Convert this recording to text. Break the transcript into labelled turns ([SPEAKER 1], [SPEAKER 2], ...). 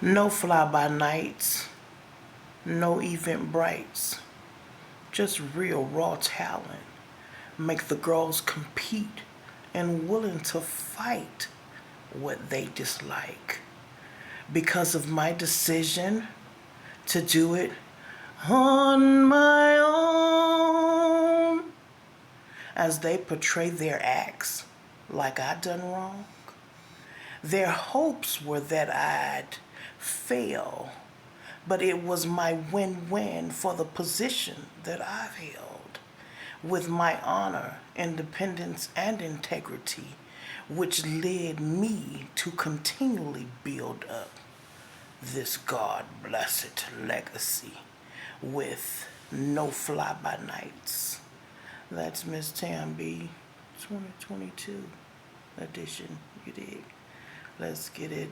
[SPEAKER 1] No fly-by-nights, no Eventbrites, just real raw talent. Make the girls compete and willing to fight what they dislike. Because of my decision to do it on my own, as they portray their acts like I done wrong. Their hopes were that I'd fail, but it was my win-win for the position that I've held, with my honor, independence, and integrity, which led me to continually build up this God-blessed legacy with no fly-by-nights. That's Miss Tam B 2022 edition, you dig? Let's get it.